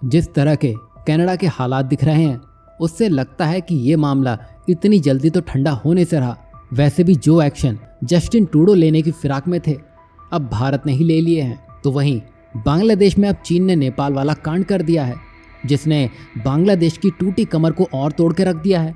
जिस तरह के कनाडा के हालात दिख रहे हैं उससे लगता है कि ये मामला इतनी जल्दी तो ठंडा होने से रहा। वैसे भी जो एक्शन जस्टिन ट्रूडो लेने की फिराक में थे अब भारत ने ही ले लिए हैं। तो वहीं बांग्लादेश में अब चीन ने नेपाल वाला कांड कर दिया है, जिसने बांग्लादेश की टूटी कमर को और तोड़ के रख दिया है।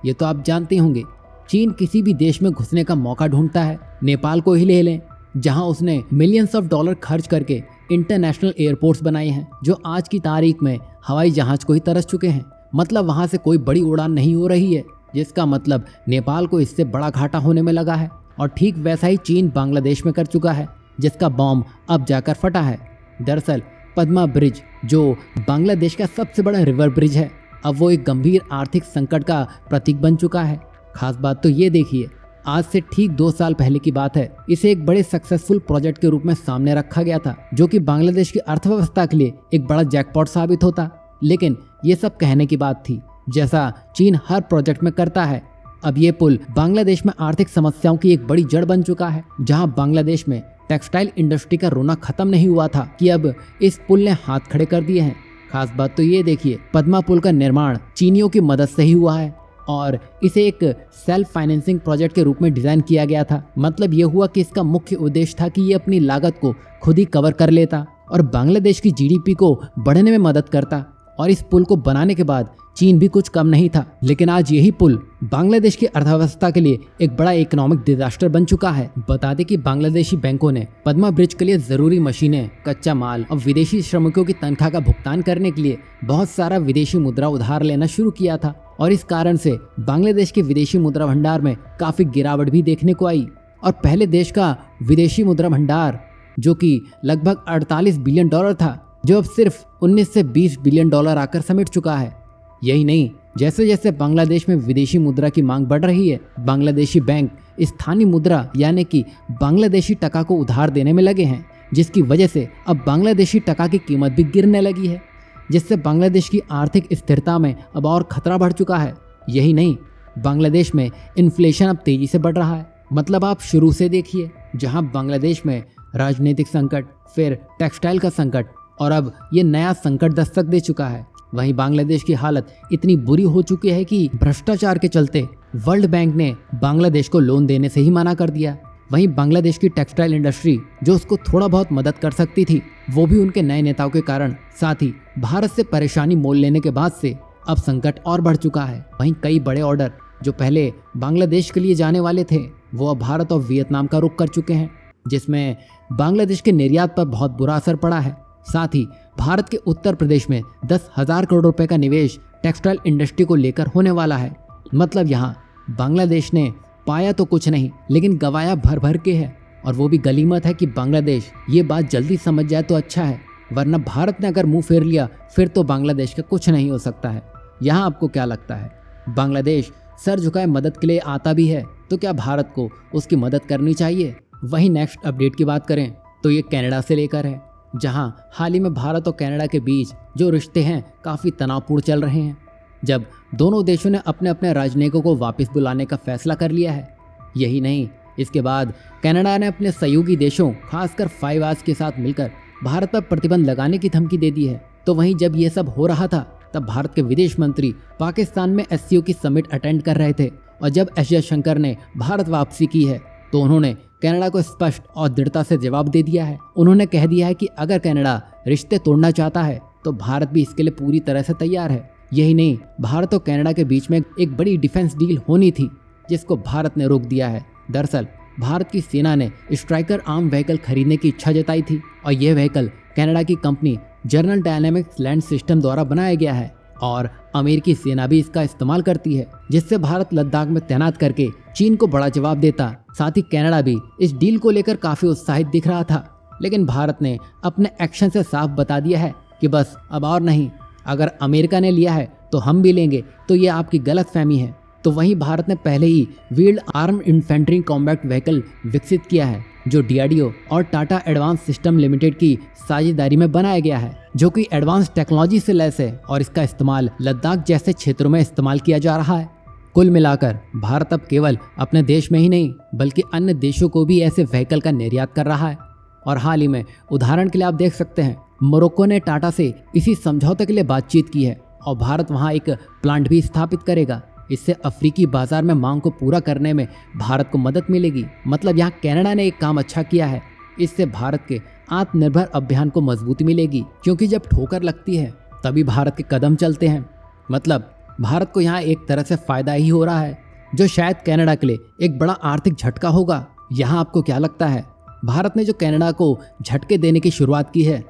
ये तो आप जानते होंगे, चीन किसी भी देश में घुसने का मौका ढूंढता है। नेपाल को ही ले लें, जहां उसने मिलियंस ऑफ डॉलर खर्च करके इंटरनेशनल एयरपोर्ट्स बनाए हैं जो आज की तारीख में हवाई जहाज को ही तरस चुके हैं। मतलब वहां से कोई बड़ी उड़ान नहीं हो रही है, जिसका मतलब नेपाल को इससे बड़ा घाटा होने में लगा है। और ठीक वैसा ही चीन बांग्लादेश में कर चुका है, जिसका बॉम्ब अब जाकर फटा है। दरअसल पद्मा ब्रिज, जो बांग्लादेश का सबसे बड़ा रिवर ब्रिज है, अब वो एक गंभीर आर्थिक संकट का प्रतीक बन चुका है। खास बात तो ये देखिए, आज से ठीक 2 साल पहले की बात है, इसे एक बड़े सक्सेसफुल प्रोजेक्ट के रूप में सामने रखा गया था, जो कि बांग्लादेश की अर्थव्यवस्था के लिए एक बड़ा जैकपॉट साबित होता। लेकिन ये सब कहने की बात थी, जैसा चीन हर प्रोजेक्ट में करता है। अब ये पुल बांग्लादेश में आर्थिक समस्याओं की एक बड़ी जड़ बन चुका है। जहां बांग्लादेश में टेक्सटाइल इंडस्ट्री का रोना खत्म नहीं हुआ था कि अब इस पुल ने हाथ खड़े कर दिए हैं। खास बात तो ये देखिए, पद्मा पुल का निर्माण चीनियों की मदद से ही हुआ है और इसे एक सेल्फ फाइनेंसिंग प्रोजेक्ट के रूप में डिजाइन किया गया था। मतलब ये हुआ कि इसका मुख्य उद्देश्य था कि ये अपनी लागत को खुद ही कवर कर लेता और बांग्लादेश की जीडीपी को बढ़ने में मदद करता। और इस पुल को बनाने के बाद चीन भी कुछ कम नहीं था। लेकिन आज यही पुल बांग्लादेश की अर्थव्यवस्था के लिए एक बड़ा इकोनॉमिक डिजास्टर बन चुका है। बता दें कि बांग्लादेशी बैंकों ने पद्मा ब्रिज के लिए जरूरी मशीनें, कच्चा माल और विदेशी श्रमिकों की तनख्वाह का भुगतान करने के लिए बहुत सारा विदेशी मुद्रा उधार लेना शुरू किया था। और इस कारण से बांग्लादेश के विदेशी मुद्रा भंडार में काफी गिरावट भी देखने को आई। और पहले देश का विदेशी मुद्रा भंडार, जो कि लगभग 48 बिलियन डॉलर था, जो अब सिर्फ 19 से 20 बिलियन डॉलर आकर समेट चुका है। यही नहीं, जैसे जैसे बांग्लादेश में विदेशी मुद्रा की मांग बढ़ रही है, बांग्लादेशी बैंक स्थानीय मुद्रा यानी कि बांग्लादेशी टका को उधार देने में लगे हैं, जिसकी वजह से अब बांग्लादेशी टका की कीमत भी गिरने लगी है, जिससे बांग्लादेश की आर्थिक स्थिरता में अब और खतरा बढ़ चुका है। यही नहीं, बांग्लादेश में इन्फ्लेशन अब तेजी से बढ़ रहा है। मतलब आप शुरू से देखिए, जहां बांग्लादेश में राजनीतिक संकट, फिर टेक्सटाइल का संकट और अब ये नया संकट दस्तक दे चुका है। वहीं बांग्लादेश की हालत इतनी बुरी हो चुकी है कि भ्रष्टाचार के चलते वर्ल्ड बैंक ने बांग्लादेश को लोन देने से ही मना कर दिया। वहीं बांग्लादेश की टेक्सटाइल इंडस्ट्री, जो उसको थोड़ा बहुत मदद कर सकती थी, वो भी उनके नए नेताओं के कारण, साथ ही भारत से परेशानी मोल लेने के बाद से अब संकट और बढ़ चुका है। वहीं कई बड़े ऑर्डर जो पहले बांग्लादेश के लिए जाने वाले थे, वो अब भारत और वियतनाम का रुख कर चुके हैं, जिसमें बांग्लादेश के निर्यात पर बहुत बुरा असर पड़ा है। साथ ही भारत के उत्तर प्रदेश में 10,000 करोड़ रुपए का निवेश टेक्सटाइल इंडस्ट्री को लेकर होने वाला है। मतलब यहाँ बांग्लादेश ने पाया तो कुछ नहीं, लेकिन गवाया भर भर के है। और वो भी गलीमत है कि बांग्लादेश ये बात जल्दी समझ जाए तो अच्छा है, वरना भारत ने अगर मुंह फेर लिया फिर तो बांग्लादेश का कुछ नहीं हो सकता है। यहाँ आपको क्या लगता है, बांग्लादेश सर झुकाए मदद के लिए आता भी है तो क्या भारत को उसकी मदद करनी चाहिए? वहीं नेक्स्ट अपडेट की बात करें तो ये कनाडा से लेकर है, जहां हाल ही में भारत और कनाडा के बीच जो रिश्ते हैं काफ़ी तनावपूर्ण चल रहे हैं, जब दोनों देशों ने अपने अपने राजनयिकों को वापस बुलाने का फैसला कर लिया है। यही नहीं, इसके बाद कनाडा ने अपने सहयोगी देशों खासकर 5 आर्स के साथ मिलकर भारत पर प्रतिबंध लगाने की धमकी दे दी है। तो वहीं जब ये सब हो रहा था तब भारत के विदेश मंत्री पाकिस्तान में SCO की समिट अटेंड कर रहे थे, और जब एस जयशंकर ने भारत वापसी की है तो उन्होंने कनाडा को स्पष्ट और दृढ़ता से जवाब दे दिया है। उन्होंने कह दिया है कि अगर कनाडा रिश्ते तोड़ना चाहता है तो भारत भी इसके लिए पूरी तरह से तैयार है। यही नहीं, भारत और कनाडा के बीच में एक बड़ी डिफेंस डील होनी थी, जिसको भारत ने रोक दिया है। दरअसल भारत की सेना ने स्ट्राइकर आर्म व्हीकल खरीदने की इच्छा जताई थी, और यह व्हीकल कनाडा की company general dynamics land system द्वारा बनाया गया है, और अमेरिकी सेना भी इसका इस्तेमाल करती है, जिससे भारत लद्दाख में तैनात करके चीन को बड़ा जवाब देता। साथ ही कनाडा भी इस डील को लेकर काफी उत्साहित दिख रहा था, लेकिन भारत ने अपने एक्शन से साफ बता दिया है कि बस अब और नहीं, अगर अमेरिका ने लिया है तो हम भी लेंगे, तो ये आपकी गलतफहमी है। तो वहीं भारत ने पहले ही wheeled arm infantry combat vehicle विकसित किया है, जो DRDO और टाटा एडवांस सिस्टम लिमिटेड की साझेदारी में बनाया गया है, जो कि एडवांस टेक्नोलॉजी से लैस है, और इसका इस्तेमाल लद्दाख जैसे क्षेत्रों में इस्तेमाल किया जा रहा है। कुल मिलाकर भारत अब केवल अपने देश में ही नहीं बल्कि अन्य देशों को भी ऐसे व्हीकल का निर्यात कर रहा है। और हाल ही में उदाहरण के लिए आप देख सकते हैं, मोरक्को ने टाटा से इसी समझौते के लिए बातचीत की है और भारत वहां एक प्लांट भी स्थापित करेगा। इससे अफ्रीकी बाजार में मांग को पूरा करने में भारत को मदद मिलेगी। मतलब यहाँ कनाडा ने एक काम अच्छा किया है। इससे भारत के आत्मनिर्भर अभियान को मजबूती मिलेगी, क्योंकि जब ठोकर लगती है तभी भारत के कदम चलते हैं। मतलब भारत को यहाँ एक तरह से फायदा ही हो रहा है, जो शायद कनाडा के लिए एक बड़ा आर्थिक झटका होगा। यहाँ आपको क्या लगता है, भारत ने जो कनाडा को झटके देने की शुरुआत की है,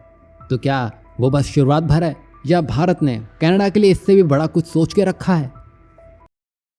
तो क्या वो बस शुरुआत भर है, या भारत ने कनाडा के लिए इससे भी बड़ा कुछ सोच के रखा है?